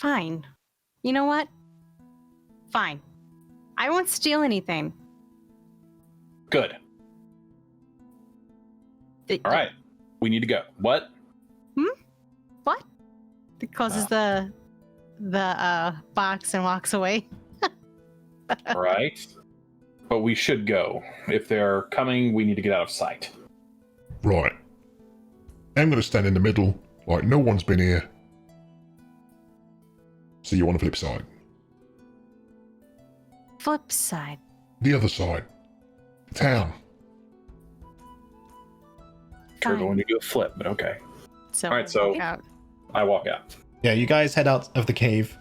fine. You know what? Fine. I won't steal anything. Good. All right. We need to go. What? What? It closes the box and walks away. All right. But we should go. If they're coming, we need to get out of sight. Right. I'm going to stand in the middle, like no one's been here. See you on the flip side. Flip side. The other side. Town. We're going to do a flip, but okay. So, all right, so I walk out. Yeah, you guys head out of the cave.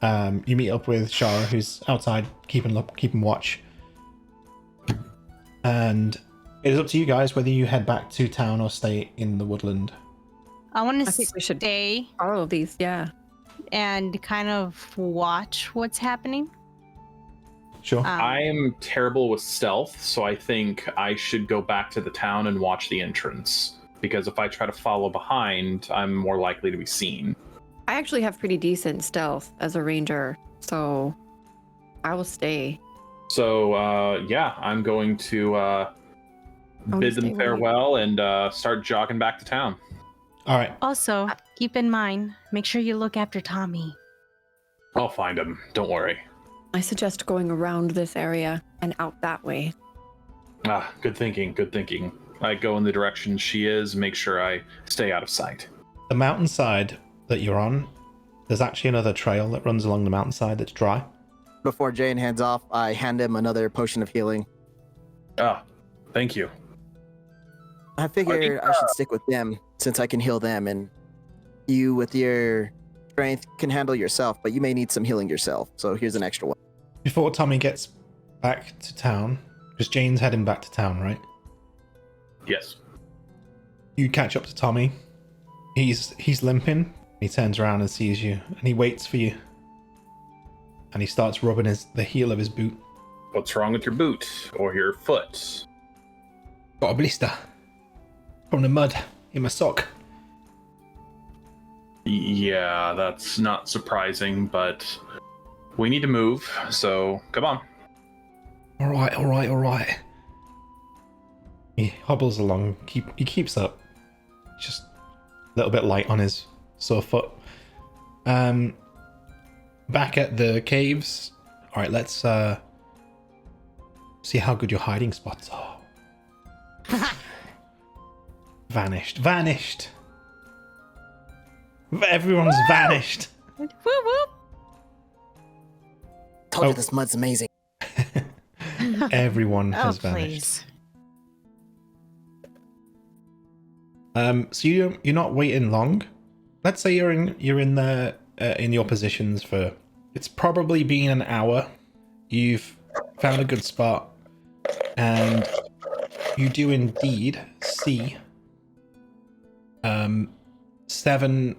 You meet up with Shara, who's outside keeping watch. And it is up to you guys whether you head back to town or stay in the woodland. I want to think we should stay follow these, yeah. and kind of watch what's happening. Sure. I am terrible with stealth, so I think I should go back to the town and watch the entrance. Because if I try to follow behind, I'm more likely to be seen. I actually have pretty decent stealth as a ranger, so I will stay. So, yeah, I'm going to bid them farewell and start jogging back to town. All right. Also, keep in mind, make sure you look after Tommy. I'll find him. Don't worry. I suggest going around this area and out that way. Ah, good thinking, good thinking. I go in the direction she is, make sure I stay out of sight. The mountainside that you're on, there's actually another trail that runs along the mountainside that's dry. Before Jane hands off, I hand him another potion of healing. Ah, thank you. I figured I should stick with them since I can heal them, and you with your strength can handle yourself, but you may need some healing yourself, so here's an extra one. Before Tommy gets back to town, because Jane's heading back to town, right? Yes. You catch up to Tommy. He's limping. He turns around and sees you, and he waits for you. And he starts rubbing the heel of his boot. What's wrong with your boot or your foot? Got a blister from the mud in my sock. Yeah, that's not surprising, but we need to move, so come on. All right. He hobbles along. He keeps up. Just a little bit light on his sore foot. Back at the caves. All right, let's see how good your hiding spots are. Vanished. Everyone's vanished. Whoop whoop. Told you this mud's amazing. Everyone has vanished. So you're not waiting long. Let's say you're in your positions for. It's probably been an hour. You've found a good spot, and you do indeed see 7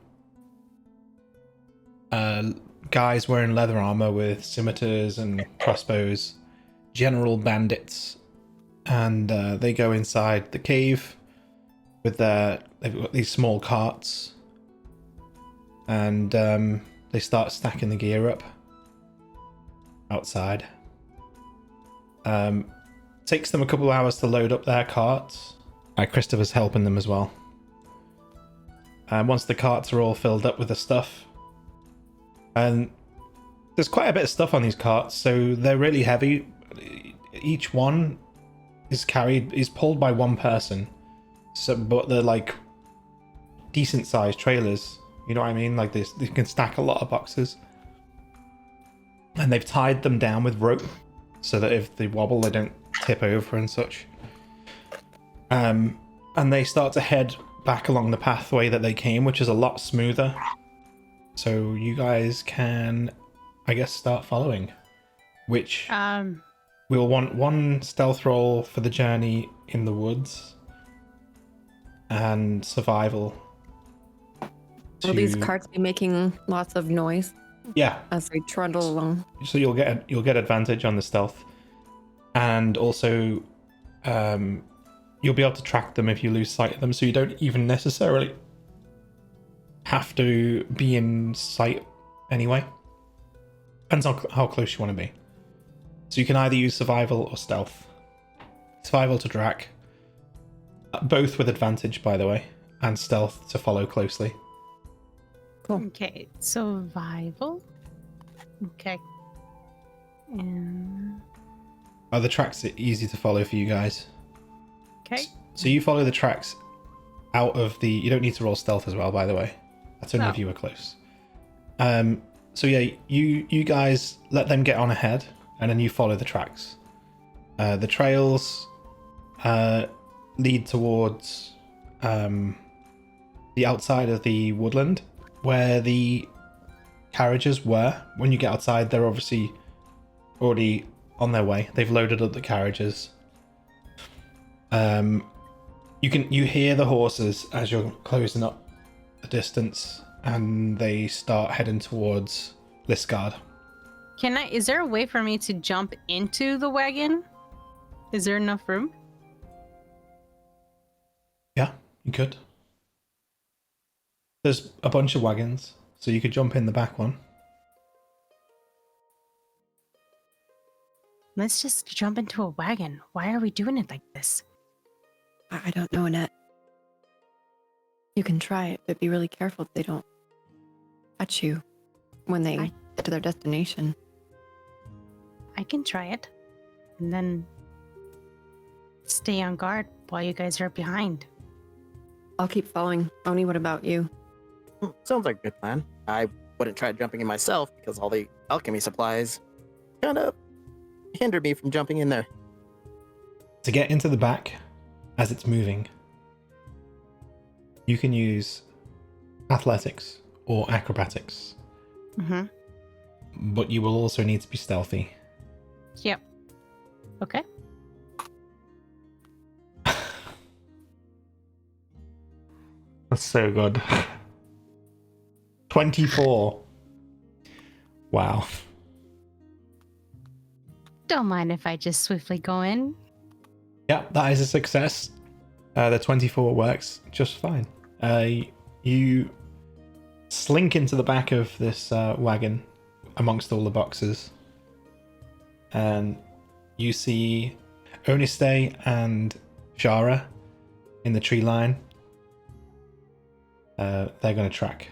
guys wearing leather armor with scimitars and crossbows, general bandits, and they go inside the cave with they've got these small carts, and they start stacking the gear up outside. Takes them a couple of hours to load up their carts. Christopher's helping them as well. And once the carts are all filled up with the stuff, and there's quite a bit of stuff on these carts, so they're really heavy. Each one is pulled by one person. So, but they're like decent sized trailers. You know what I mean? Like this, they can stack a lot of boxes. And they've tied them down with rope so that if they wobble, they don't tip over and such. And they start to head back along the pathway that they came, which is a lot smoother. So you guys can, I guess, start following. Which we'll want one stealth roll for the journey in the woods and survival. Will these carts be making lots of noise? Yeah. As they trundle along. So you'll get advantage on the stealth, and also you'll be able to track them if you lose sight of them. So you don't even necessarily have to be in sight anyway. Depends on how close you want to be. So you can either use survival or stealth. Survival to Drac, both with advantage, by the way, and stealth to follow closely. Okay, survival. Okay. And The tracks are easy to follow for you guys. okay. So you follow the tracks out of the... You don't need to roll stealth as well, by the way. That's only if you were close. So yeah, you guys let them get on ahead, and then you follow the tracks. The trails lead towards the outside of the woodland, where the carriages were. When you get outside, they're obviously already on their way. They've loaded up the carriages. You hear the horses as you're closing up the distance, and they start heading towards Lisgard. Is there a way for me to jump into the wagon? Is there enough room? Yeah, you could. There's a bunch of wagons, so you could jump in the back one. Let's just jump into a wagon. Why are we doing it like this? I don't know, Annette. You can try it, but be really careful that they don't touch you when they get to their destination. I can try it. And then stay on guard while you guys are behind. I'll keep following. Oni, what about you? Sounds like a good plan. I wouldn't try jumping in myself because all the alchemy supplies kind of hinder me from jumping in there. To get into the back, as it's moving, you can use athletics or acrobatics. Mm-hmm. But you will also need to be stealthy. Yep. Okay. That's so good. 24. Wow. Don't mind if I just swiftly go in. Yeah, that is a success. The 24 works just fine. You slink into the back of this wagon amongst all the boxes, and you see Oniste and Shara in the tree line. They're going to track.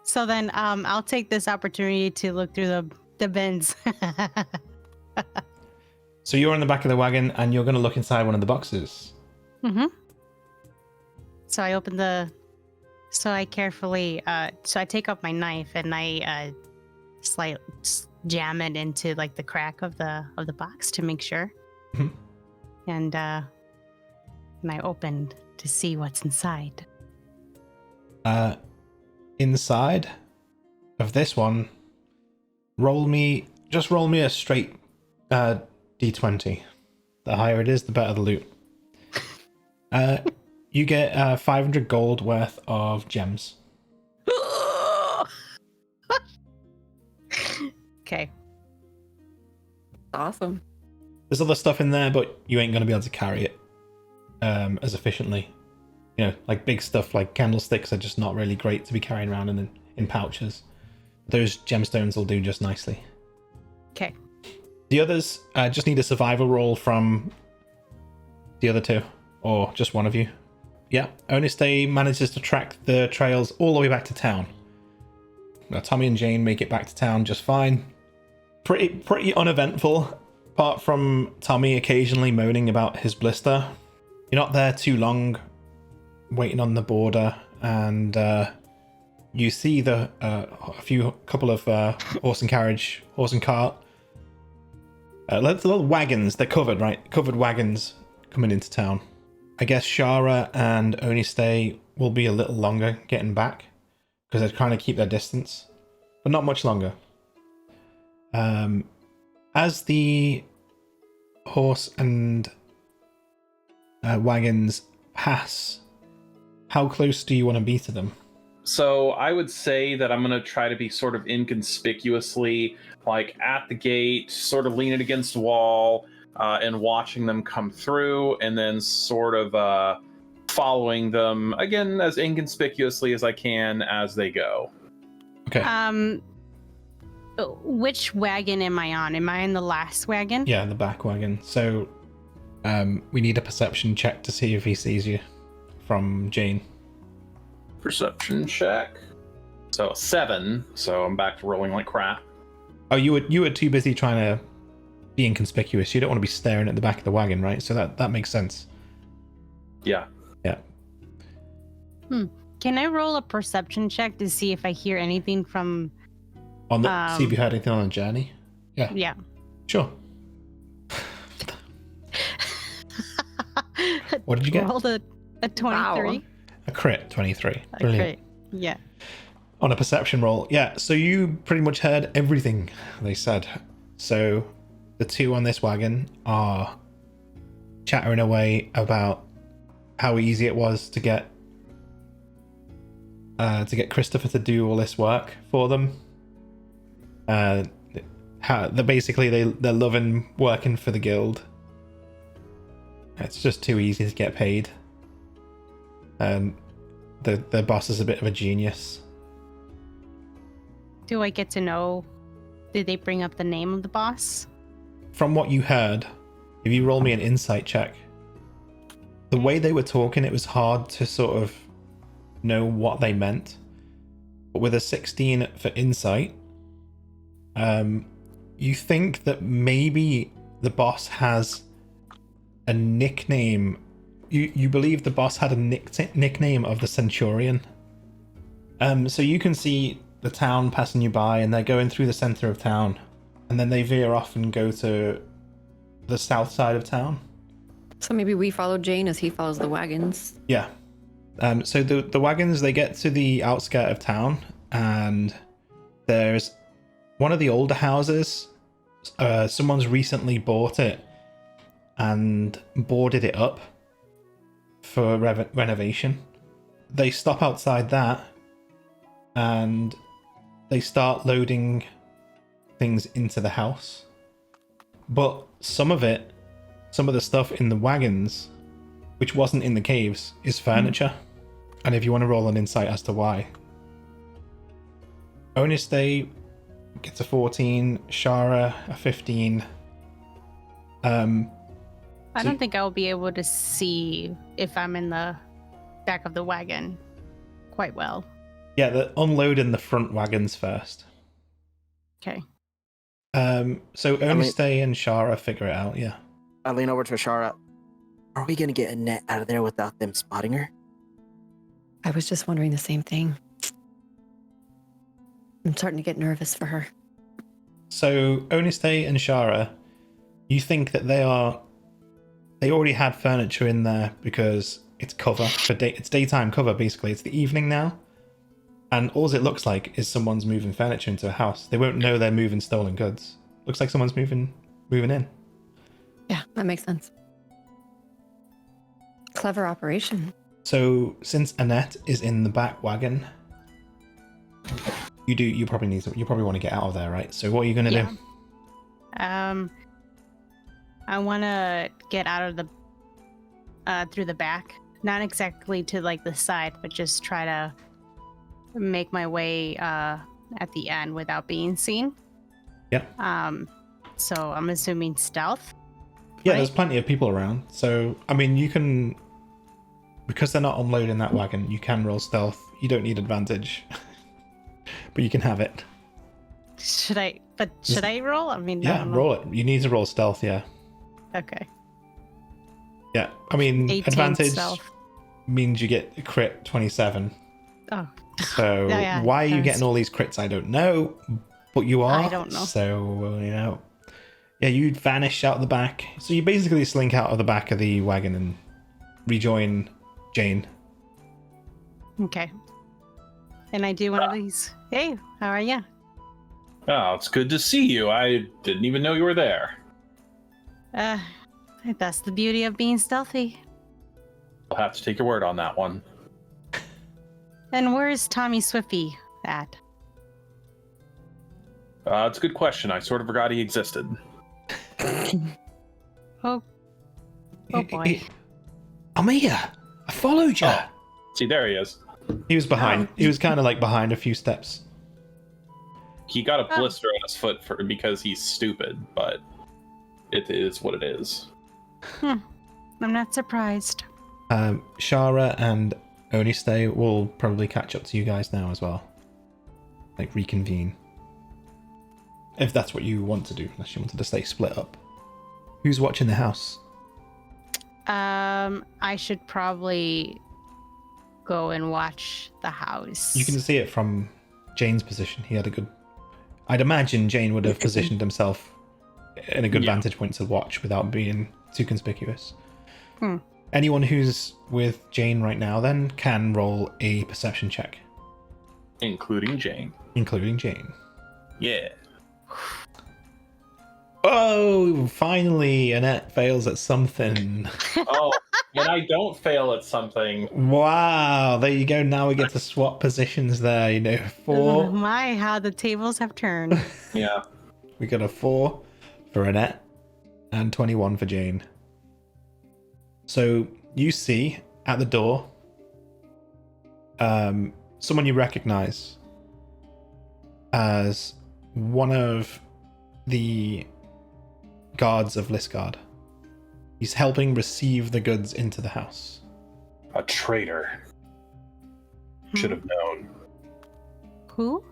So then I'll take this opportunity to look through the bins. So you're in the back of the wagon, and you're going to look inside one of the boxes. Mm-hmm. So I open so I carefully, so I take up my knife and I jam it into like the crack of the box to make sure. Mhm. And I opened to see what's inside. Inside of this one, roll me a straight d20. The higher it is, the better the loot. You get 500 gold worth of gems. Okay. Awesome. There's other stuff in there, but you ain't going to be able to carry it as efficiently. You know, like big stuff like candlesticks are just not really great to be carrying around in pouches. Those gemstones will do just nicely. Okay. The others just need a survival roll from the other two, or just one of you. Yeah, Oniste manages to track the trails all the way back to town. Now, Tommy and Jane make it back to town just fine. Pretty uneventful, apart from Tommy occasionally moaning about his blister. You're not there too long, waiting on the border, and you see a couple of horse and cart. Little wagons, they're covered, right? Covered wagons coming into town. I guess Shara and Oniste will be a little longer getting back because they're trying to keep their distance, but not much longer. As the horse and wagons pass, how close do you want to be to them? So I would say that I'm going to try to be sort of inconspicuously, like at the gate, sort of leaning against the wall, and watching them come through, and then sort of following them again as inconspicuously as I can as they go. Okay. Which wagon am I on? Am I in the last wagon? Yeah, the back wagon. So, we need a perception check to see if he sees you from Jane. Perception check. So 7. So I'm back to rolling like crap. Oh, you were too busy trying to be inconspicuous. You don't want to be staring at the back of the wagon, right? So that makes sense. Yeah. Yeah. Can I roll a perception check to see if I hear anything from? On the see if you heard anything on the journey. Yeah. Yeah. Sure. What did you get? Rolled a 23. A crit, 23. A Brilliant. crit. Yeah. On a perception roll. Yeah, so you pretty much heard everything they said. So the two on this wagon are chattering away about how easy it was to get Christopher to do all this work for them. How they're loving working for the guild. It's just too easy to get paid. The boss is a bit of a genius. Do I get to know? Did they bring up the name of the boss? From what you heard, if you roll me an insight check, the way they were talking, it was hard to sort of know what they meant. But with a 16 for insight, you think that maybe the boss has a nickname. You believe the boss had a nickname of the Centurion. So you can see the town passing you by, and they're going through the center of town, and then they veer off and go to the south side of town. So maybe we follow Jane as he follows the wagons. Yeah. So the wagons, they get to the outskirt of town, and there's one of the older houses. Someone's recently bought it and boarded it up for renovation. They stop outside that, and they start loading things into the house. But some of the stuff in the wagons, which wasn't in the caves, is furniture. And if you want to roll an insight as to why. Oniste gets a 14, Shara a 15. I don't think I'll be able to see if I'm in the back of the wagon quite well. Yeah, they're unloading the front wagons first. Okay. So Oniste and Shara figure it out, yeah. I lean over to Ashara. Are we going to get Annette out of there without them spotting her? I was just wondering the same thing. I'm starting to get nervous for her. So Oniste and Shara, you think that they already had furniture in there because it's cover for it's daytime cover, basically. It's the evening now, and all it looks like is someone's moving furniture into a house. They won't know they're moving stolen goods. Looks like someone's moving in. Yeah, that makes sense. Clever operation. So since Annette is in the back wagon, you probably want to get out of there, right? So what are you gonna do? I want to get out of the through the back, not exactly to like the side, but just try to make my way at the end without being seen. Yeah. So I'm assuming stealth. Yeah, right? there's plenty of people around. So I mean, you can, because they're not unloading that wagon, you can roll stealth. You don't need advantage, but you can have it. Should I roll? I mean, I Yeah, don't know. roll it. You need to roll stealth. Yeah. Okay. Yeah, I mean, 18 advantage stealth. means you get a crit 27. Oh. So Yeah, why are you that's- getting all these crits? I don't know, but you are. I don't know. So yeah, you vanish out the back. So you basically slink out of the back of the wagon and rejoin Jane. Okay. And I do one of these. Hey, how are you? Oh, it's good to see you. I didn't even know you were there. That's the beauty of being stealthy. I'll have to take your word on that one. And where's Tommy Swiffy at? It's a good question. I sort of forgot he existed. Oh boy. I'm here. I followed you. Oh. See, there he is. He was behind. He was kind of like behind a few steps. He got a blister on his foot because he's stupid, but it is what it is. I'm not surprised. Shara and Onistay will probably catch up to you guys now as well. Like reconvene. If that's what you want to do, unless you wanted to stay split up. Who's watching the house? I should probably go and watch the house. You can see it from Jane's position. He had a good... I'd imagine Jane would have positioned himself in a good vantage point to watch without being too conspicuous. Anyone who's with Jane right now then can roll a perception check. Including Jane. Including Jane. Yeah. Oh, finally, Annette fails at something. Oh, and I don't fail at something. Wow, there you go. Now we get to swap positions there. You know, 4. Oh my, how the tables have turned. Yeah. We got a 4 for Annette and 21 for Jane. So you see at the door someone you recognize as one of the guards of Lisgard. He's helping receive the goods into the house. A traitor. Should have known. Who?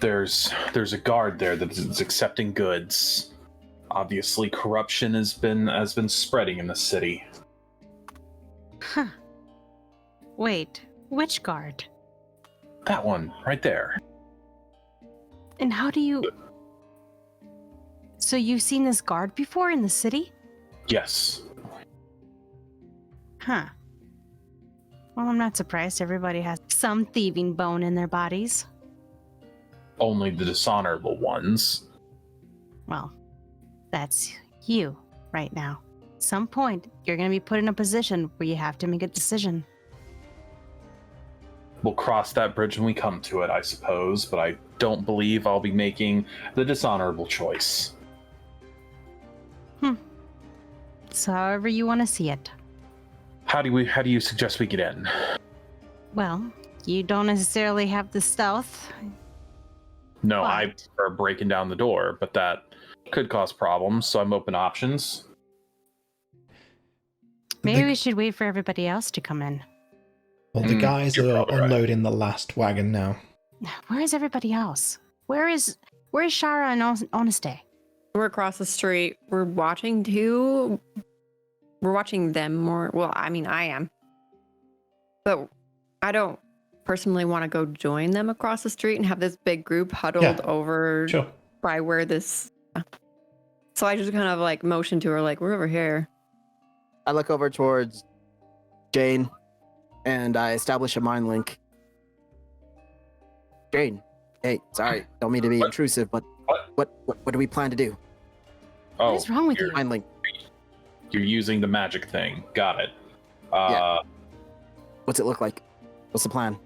There's a guard there that is accepting goods. Obviously, corruption has been spreading in the city. Huh. Wait, which guard? That one, right there. And how do you... So you've seen this guard before in the city? Yes. Huh. Well, I'm not surprised. Everybody has some thieving bone in their bodies. Only the dishonorable ones. Well, that's you right now. At some point, you're going to be put in a position where you have to make a decision. We'll cross that bridge when we come to it, I suppose, but I don't believe I'll be making the dishonorable choice. So however you want to see it. How do you suggest we get in? Well, you don't necessarily have the stealth. No, But- I prefer breaking down the door, but that could cause problems, so I'm open to options. Maybe we should wait for everybody else to come in. Well, the guys you're are probably right. unloading the last wagon now. Where is everybody else? Where is Shara and Honestay? We're across the street. We're watching too. We're watching them more. Well, I mean, I am. But I don't personally want to go join them across the street and have this big group huddled over Sure. by where this. So I just kind of like motion to her, like, we're over here. I look over towards Jane and I establish a mind link. Jane, hey, sorry, don't mean to be What? intrusive, but what do we plan to do? Oh, What is wrong with you? Mind link. you're using the magic thing. Got it. Yeah. What's it look like? What's the plan?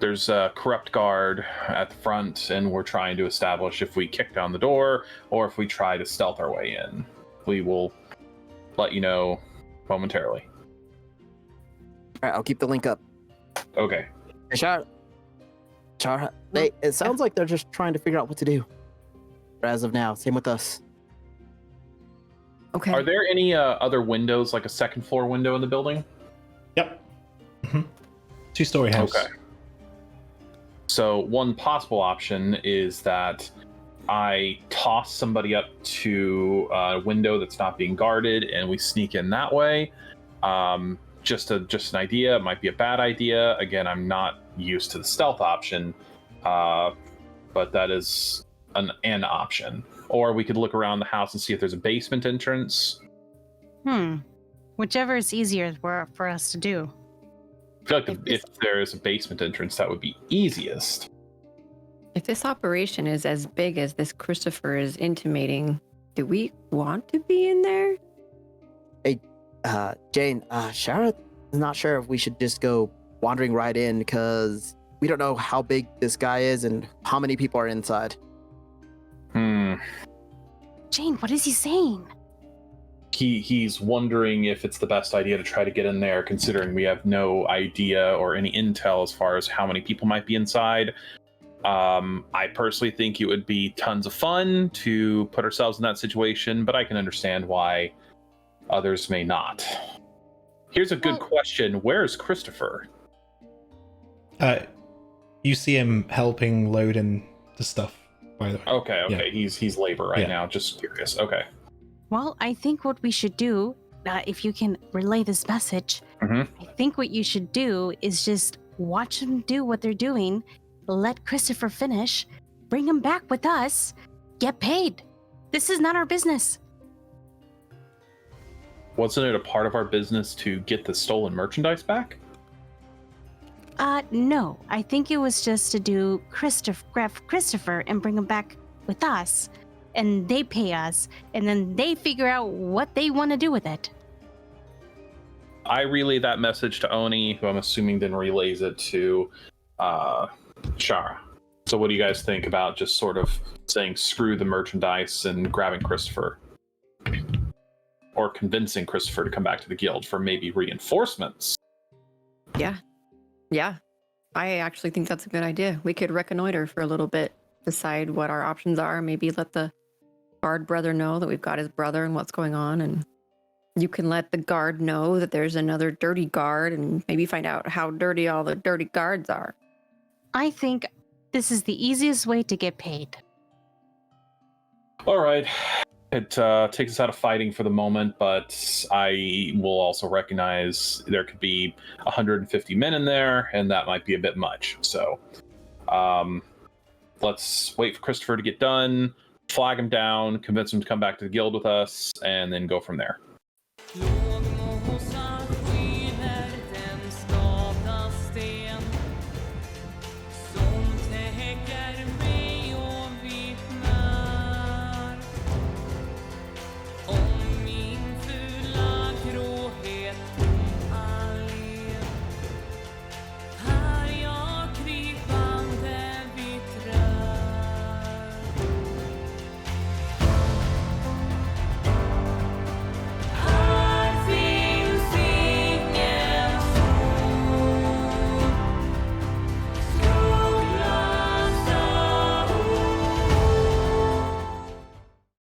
There's a corrupt guard at the front, and we're trying to establish if we kick down the door or if we try to stealth our way in. We will let you know momentarily. All right, I'll keep the link up. Okay. Hey, Shara, it sounds like they're just trying to figure out what to do. As of now, same with us. Okay. Are there any other windows, like a second floor window in the building? Yep. 2-story house. Okay. So one possible option is that I toss somebody up to a window that's not being guarded, and we sneak in that way. Just an idea. It might be a bad idea. Again, I'm not used to the stealth option, but that is an option. Or we could look around the house and see if there's a basement entrance. Whichever is easier for us to do. I feel like if there is a basement entrance, that would be easiest. If this operation is as big as this Christopher is intimating, do we want to be in there? Hey, Jane, Shara is not sure if we should just go wandering right in because we don't know how big this guy is and how many people are inside. Jane, what is he saying? he's wondering if it's the best idea to try to get in there, considering we have no idea or any intel as far as how many people might be inside. I personally think it would be tons of fun to put ourselves in that situation, but I can understand why others may not. Here's a good question. Where's Christopher? You see him helping loading the stuff, by the way. Okay. Yeah. He's labor right now. Just curious. Okay. Well, I think what we should do, if you can relay this message, I think what you should do is just watch them do what they're doing, let Christopher finish, bring him back with us, get paid. This is not our business. Wasn't it a part of our business to get the stolen merchandise back? No. I think it was just to do grab Christopher and bring him back with us. And they pay us, and then they figure out what they want to do with it. I relay that message to Oni, who I'm assuming then relays it to Shara. So what do you guys think about just sort of saying screw the merchandise and grabbing Christopher? Or convincing Christopher to come back to the guild for maybe reinforcements? Yeah. I actually think that's a good idea. We could reconnoiter for a little bit, decide what our options are, maybe let the guard brother know that we've got his brother and what's going on, and you can let the guard know that there's another dirty guard and maybe find out how dirty all the dirty guards are. I think this is the easiest way to get paid. All right. It takes us out of fighting for the moment, but I will also recognize there could be 150 men in there, and that might be a bit much. So let's wait for Christopher to get done, flag him down, convince him to come back to the guild with us, and then go from there.